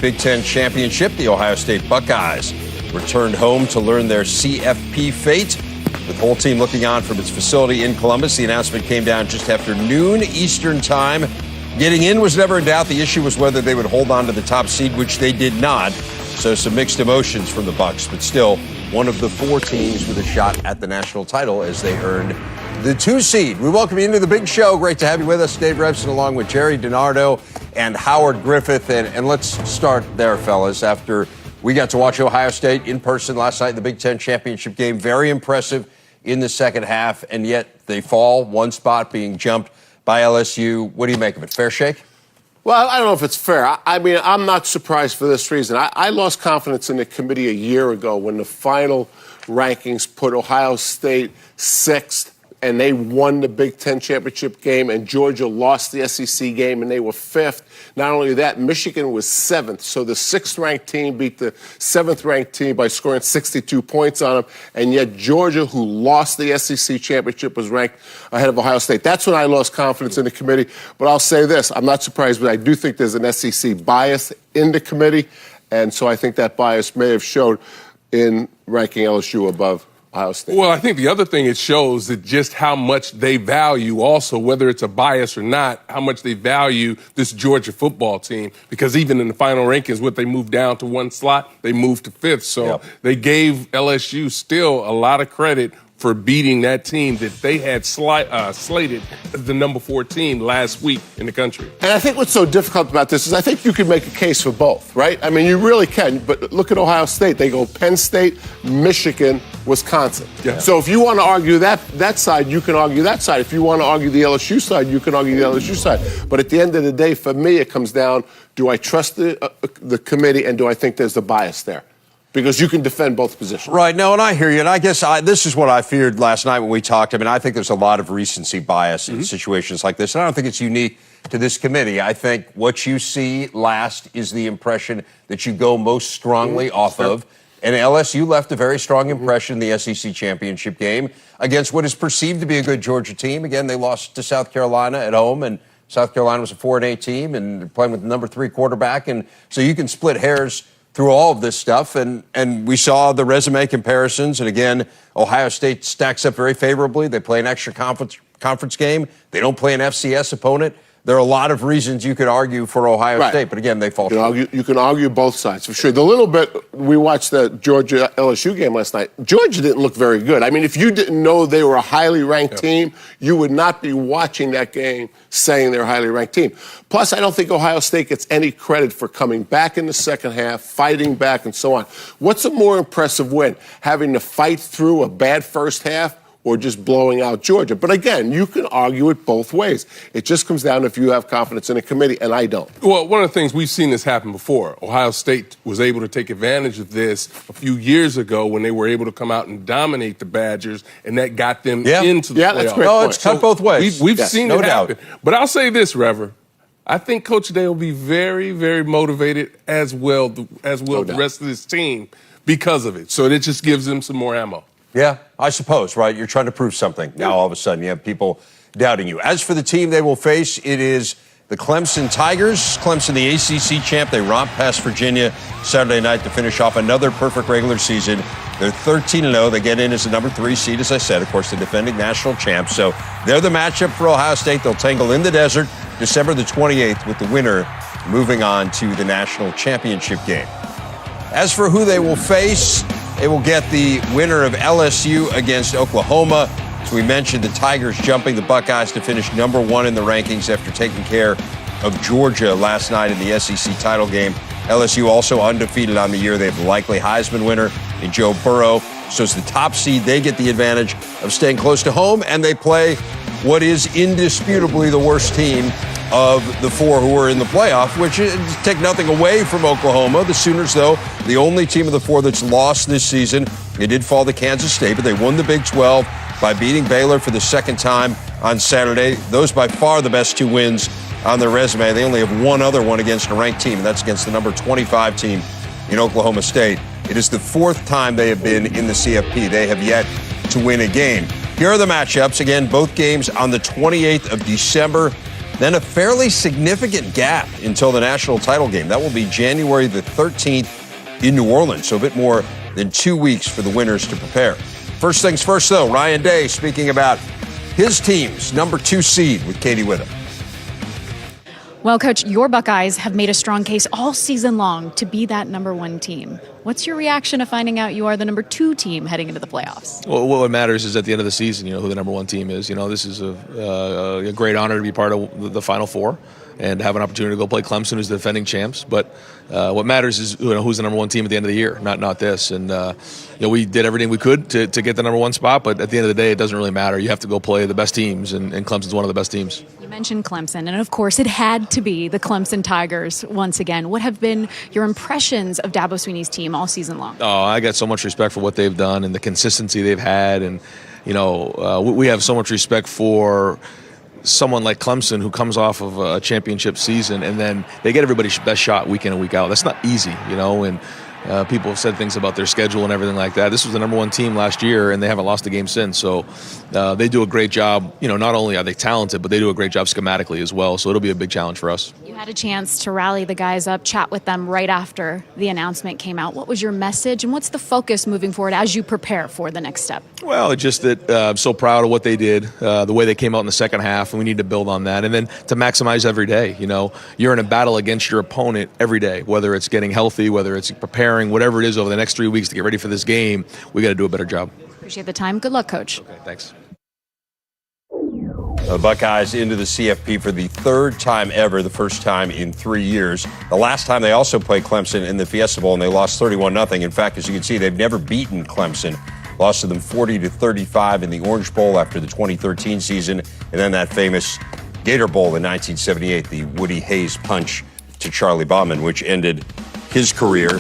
Big Ten championship, the Ohio State Buckeyes returned home to learn their CFP fate. With the whole team looking on from its facility in Columbus, the announcement came down just after noon Eastern time. Getting in was never in doubt. The issue was whether they would hold on to the top seed, which they did not. So some mixed emotions from the Bucs, but still one of the 4 teams with a shot at the national title as they earned the 2 seed. We welcome you into the big show. Great to have you with us, Dave Revson, along with Gerry Dinardo and Howard Griffith. And let's start there, fellas. After we got to watch Ohio State in person last night in the Big Ten championship game, very impressive in the second half, and yet they fall one spot, being jumped by LSU. What do you make of it? Fair shake? Well, I don't know if it's fair. I mean, I'm not surprised for this reason. I lost confidence in the committee a year ago when the final rankings put Ohio State 6th, and they won the Big Ten championship game, and Georgia lost the SEC game, and they were 5th. Not only that, Michigan was 7th. So the 6th-ranked team beat the 7th-ranked team by scoring 62 points on them, and yet Georgia, who lost the SEC championship, was ranked ahead of Ohio State. That's when I lost confidence in the committee. But I'll say this, I'm not surprised, but I do think there's an SEC bias in the committee, and so I think that bias may have showed in ranking LSU above Ohio State. Well, I think the other thing it shows is just how much they value also, whether it's a bias or not, how much they value this Georgia football team. Because even in the final rankings, what they moved down to 1 slot, they moved to 5th. So They gave LSU still a lot of credit for beating that team that they had slated as the number 4 team last week in the country. And I think what's so difficult about this is I think you can make a case for both, right? I mean, you really can. But look at Ohio State. They go Penn State, Michigan, Wisconsin. Yeah. So if you want to argue that side, you can argue that side. If you want to argue the LSU side, you can argue the LSU side. But at the end of the day, for me, it comes down, do I trust the committee, and do I think there's a bias there? Because you can defend both positions. Right. No, and I hear you. And I guess this is what I feared last night when we talked. I mean, I think there's a lot of recency bias in situations like this. And I don't think it's unique to this committee. I think what you see last is the impression that you go most strongly off of. And LSU left a very strong impression in the SEC championship game against what is perceived to be a good Georgia team. Again, they lost to South Carolina at home, and South Carolina was a 4-8 team and playing with the number 3 quarterback. And so you can split hairs through all of this stuff, and we saw the resume comparisons. And again, Ohio State stacks up very favorably. They play an extra conference game. They don't play an FCS opponent. There are a lot of reasons you could argue for Ohio State, but again, they fall short. You can argue both sides, for sure. The little bit, we watched the Georgia-LSU game last night. Georgia didn't look very good. I mean, if you didn't know they were a highly ranked team, you would not be watching that game saying they're a highly ranked team. Plus, I don't think Ohio State gets any credit for coming back in the second half, fighting back, and so on. What's a more impressive win? Having to fight through a bad first half, or just blowing out Georgia? But again, you can argue it both ways. It just comes down to if you have confidence in a committee, and I don't. Well, one of the things, we've seen this happen before. Ohio State was able to take advantage of this a few years ago when they were able to come out and dominate the Badgers, and that got them into the playoffs. That's great. No, it's cut both ways. We've seen it happen. But I'll say this, Rever. I think Coach Day will be very, very motivated as well the rest of this team because of it. So it just gives them some more ammo. Yeah, I suppose, right? You're trying to prove something. Now, all of a sudden, you have people doubting you. As for the team they will face, it is the Clemson Tigers. Clemson, the ACC champ. They romp past Virginia Saturday night to finish off another perfect regular season. They're 13-0. They get in as the number 3 seed, as I said, of course, the defending national champs. So they're the matchup for Ohio State. They'll tangle in the desert December the 28th with the winner moving on to the national championship game. As for who they will face, they will get the winner of LSU against Oklahoma. As we mentioned, the Tigers jumping the Buckeyes to finish number 1 in the rankings after taking care of Georgia last night in the SEC title game. LSU also undefeated on the year. They have the likely Heisman winner in Joe Burrow. So as the top seed, they get the advantage of staying close to home, and they play what is indisputably the worst team of the 4 who are in the playoff, which is take nothing away from Oklahoma. The Sooners, though, the only team of the 4 that's lost this season. They did fall to Kansas State, but they won the Big 12 by beating Baylor for the second time on Saturday. Those by far the best 2 wins on their resume. They only have one other one against a ranked team, and that's against the number 25 team in Oklahoma State. It is the 4th time they have been in the CFP. They have yet to win a game. Here are the matchups. Again, both games on the 28th of December. Then a fairly significant gap until the national title game. That will be January the 13th in New Orleans, so a bit more than 2 weeks for the winners to prepare. First things first, though, Ryan Day speaking about his team's number 2 seed with Katie Witham. Well, Coach, your Buckeyes have made a strong case all season long to be that number 1 team. What's your reaction to finding out you are the number 2 team heading into the playoffs? Well, what matters is at the end of the season, who the number 1 team is. This is a great honor to be part of the Final Four and have an opportunity to go play Clemson, who's the defending champs. But what matters is who's the number 1 team at the end of the year, not this. And we did everything we could to get the number 1 spot, but at the end of the day, it doesn't really matter. You have to go play the best teams, and Clemson's one of the best teams. You mentioned Clemson, and of course, it had to be the Clemson Tigers once again. What have been your impressions of Dabo Swinney's team all season long? Oh, I got so much respect for what they've done and the consistency they've had, and we have so much respect for someone like Clemson who comes off of a championship season and then they get everybody's best shot week in and week out. That's not easy, and people have said things about their schedule and everything like that. This was the number 1 team last year, and they haven't lost a game since. So they do a great job. Not only are they talented, but they do a great job schematically as well. So it'll be a big challenge for us. You had a chance to rally the guys up, chat with them right after the announcement came out. What was your message, and what's the focus moving forward as you prepare for the next step? Well, it's just that I'm so proud of what they did, the way they came out in the second half, and we need to build on that. And then to maximize every day, you're in a battle against your opponent every day, whether it's getting healthy, whether it's preparing, whatever it is over the next 3 weeks to get ready for this game, we got to do a better job. Appreciate the time. Good luck, Coach. Okay, thanks. The Buckeyes into the CFP for the 3rd time ever, the first time in 3 years. The last time they also played Clemson in the Fiesta Bowl, and they lost 31-0. In fact, as you can see, they've never beaten Clemson. Lost to them 40-35 in the Orange Bowl after the 2013 season, and then that famous Gator Bowl in 1978, the Woody Hayes punch to Charlie Bauman, which ended his career.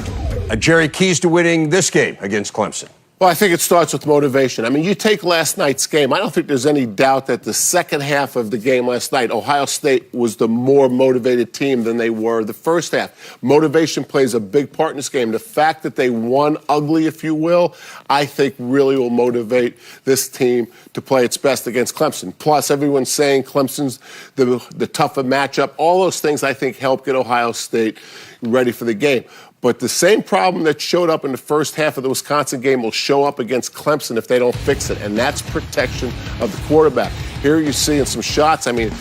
Jerry, keys to winning this game against Clemson? Well, I think it starts with motivation. I mean, you take last night's game. I don't think there's any doubt that the second half of the game last night, Ohio State was the more motivated team than they were the first half. Motivation plays a big part in this game. The fact that they won ugly, if you will, I think really will motivate this team to play its best against Clemson. Plus, everyone's saying Clemson's the tougher matchup. All those things, I think, help get Ohio State ready for the game. But the same problem that showed up in the first half of the Wisconsin game will show up against Clemson if they don't fix it, and that's protection of the quarterback. Here you see in some shots, I mean,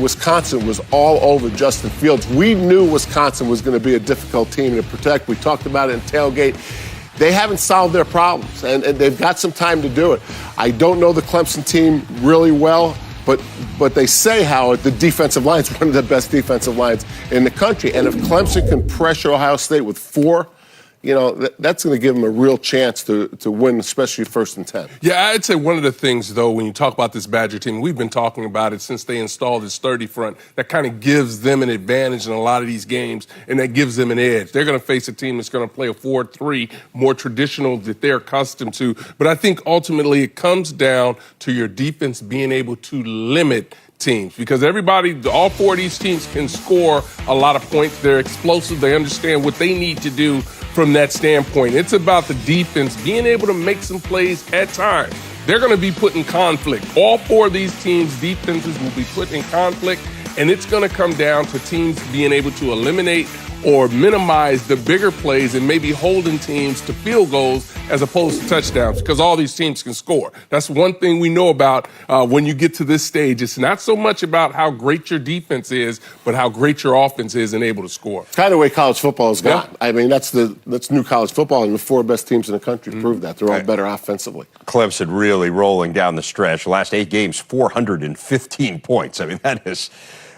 Wisconsin was all over Justin Fields. We knew Wisconsin was going to be a difficult team to protect. We talked about it in tailgate. They haven't solved their problems, and they've got some time to do it. I don't know the Clemson team really well, but they say, Howard, the defensive line is one of the best defensive lines in the country. And if Clemson can pressure Ohio State with 4, that's going to give them a real chance to win, especially 1st and 10. Yeah, I'd say one of the things, though, when you talk about this Badger team, we've been talking about it since they installed this sturdy front, that kind of gives them an advantage in a lot of these games, and that gives them an edge. They're going to face a team that's going to play a 4-3, more traditional that they're accustomed to. But I think ultimately it comes down to your defense being able to limit teams, because all 4 of these teams can score a lot of points. They're explosive. They understand what they need to do from that standpoint. It's about the defense being able to make some plays at times. They're going to be put in conflict. All 4 of these teams' defenses will be put in conflict, and it's going to come down to teams being able to eliminate or minimize the bigger plays and maybe holding teams to field goals as opposed to touchdowns, because all these teams can score. That's one thing we know about when you get to this stage. It's not so much about how great your defense is, but how great your offense is and able to score. Kind of the way college football has gone. Yeah. I mean, that's new college football, and the 4 best teams in the country prove that. They're all better offensively. Clemson really rolling down the stretch. The last 8 games, 415 points. I mean,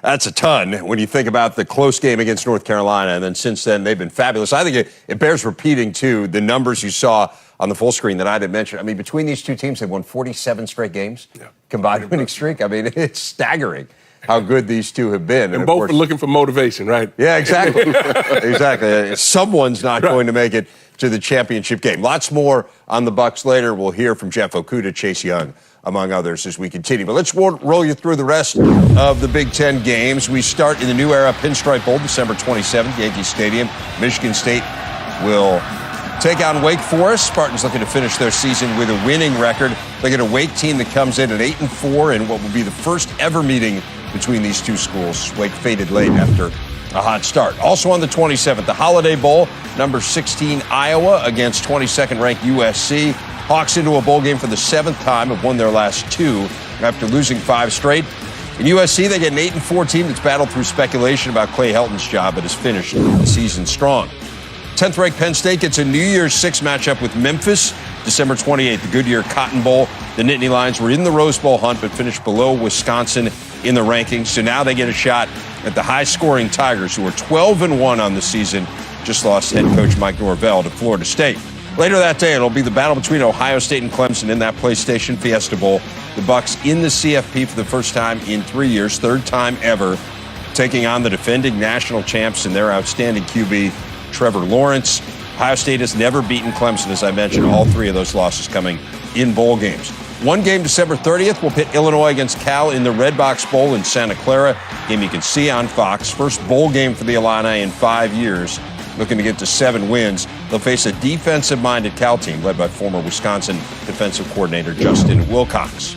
that's a ton when you think about the close game against North Carolina, and then since then they've been fabulous. I think it bears repeating, too, the numbers you saw on the full screen that I didn't mention. I mean, between these 2 teams, they've won 47 straight games, combined winning streak. I mean, it's staggering how good these 2 have been. And both are looking for motivation, right? Yeah, exactly. Exactly. Someone's not going to make it to the championship game. Lots more on the Bucs later. We'll hear from Jeff Okudah, Chase Young, among others, as we continue. But let's roll you through the rest of the Big Ten games. We start in the New Era Pinstripe Bowl, December 27th, Yankee Stadium. Michigan State will take on Wake Forest. Spartans looking to finish their season with a winning record. They get a Wake team that comes in at 8-4 in what will be the first ever meeting between these two schools. Wake faded late after a hot start. Also on the 27th, the Holiday Bowl, number 16 Iowa against 22nd ranked USC. Hawks into a bowl game for the 7th time, have won their last 2 after losing 5 straight. In USC, they get an 8-4 team that's battled through speculation about Clay Helton's job, but has finished the season strong. 10th ranked Penn State gets a New Year's 6 matchup with Memphis, December 28th, the Goodyear Cotton Bowl. The Nittany Lions were in the Rose Bowl hunt, but finished below Wisconsin in the rankings. So now they get a shot at the high-scoring Tigers, who are 12-1 on the season. Just lost head coach Mike Norvell to Florida State. Later that day, it'll be the battle between Ohio State and Clemson in that PlayStation Fiesta Bowl. The Bucs in the CFP for the first time in 3 years, 3rd time ever, taking on the defending national champs and their outstanding QB, Trevor Lawrence. Ohio State has never beaten Clemson, as I mentioned, all 3 of those losses coming in bowl games. One game December 30th will pit Illinois against Cal in the Red Box Bowl in Santa Clara, game you can see on Fox. First bowl game for the Illini in 5 years. Looking to get to 7 wins. They'll face a defensive-minded Cal team led by former Wisconsin defensive coordinator Justin Wilcox.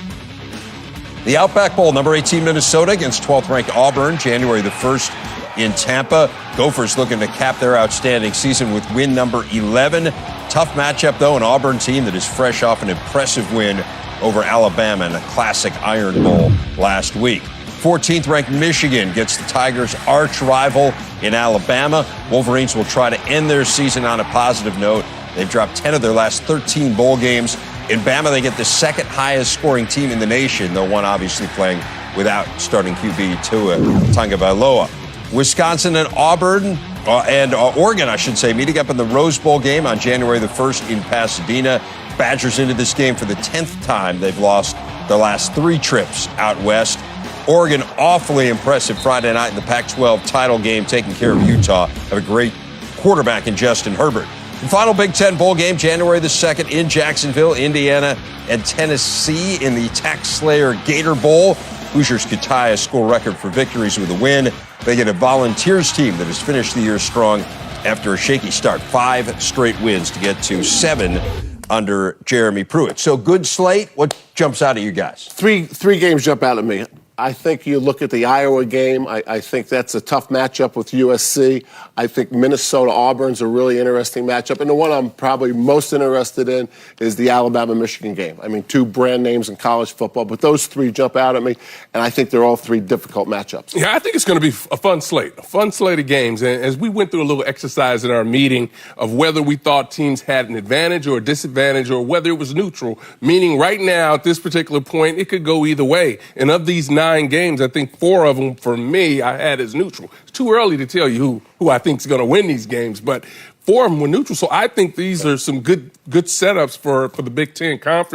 The Outback Bowl, number 18 Minnesota against 12th-ranked Auburn, January the 1st in Tampa. Gophers looking to cap their outstanding season with win number 11. Tough matchup, though, an Auburn team that is fresh off an impressive win over Alabama in a classic Iron Bowl last week. 14th-ranked Michigan gets the Tigers' arch rival in Alabama. Wolverines will try to end their season on a positive note. They've dropped 10 of their last 13 bowl games. In Bama, they get the 2nd highest scoring team in the nation, though one obviously playing without starting QB Tua Tagovailoa. Wisconsin and Auburn, Oregon, I should say, meeting up in the Rose Bowl game on January the 1st in Pasadena. Badgers into this game for the 10th time. They've lost their last 3 trips out west. Oregon, awfully impressive Friday night in the Pac-12 title game, taking care of Utah. Have a great quarterback in Justin Herbert. The final Big Ten bowl game, January the 2nd in Jacksonville, Indiana and Tennessee in the Tax Slayer Gator Bowl. Hoosiers could tie a school record for victories with a win. They get a Volunteers team that has finished the year strong after a shaky start. 5 straight wins to get to 7 under Jeremy Pruitt. So good slate. What jumps out at you guys? Three games jump out at me. I think you look at the Iowa game. I think that's a tough matchup with USC. I think Minnesota-Auburn's a really interesting matchup. And the one I'm probably most interested in is the Alabama-Michigan game. I mean, 2 brand names in college football, but those 3 jump out at me, and I think they're all 3 difficult matchups. Yeah, I think it's going to be a fun slate of games. And as we went through a little exercise in our meeting of whether we thought teams had an advantage or a disadvantage or whether it was neutral, meaning right now at this particular point, it could go either way. And of these 9 games, I think 4 of them, for me, I had as neutral. It's too early to tell you who I think is going to win these games, but 4 of them were neutral. So I think these are some good setups for the Big Ten Conference.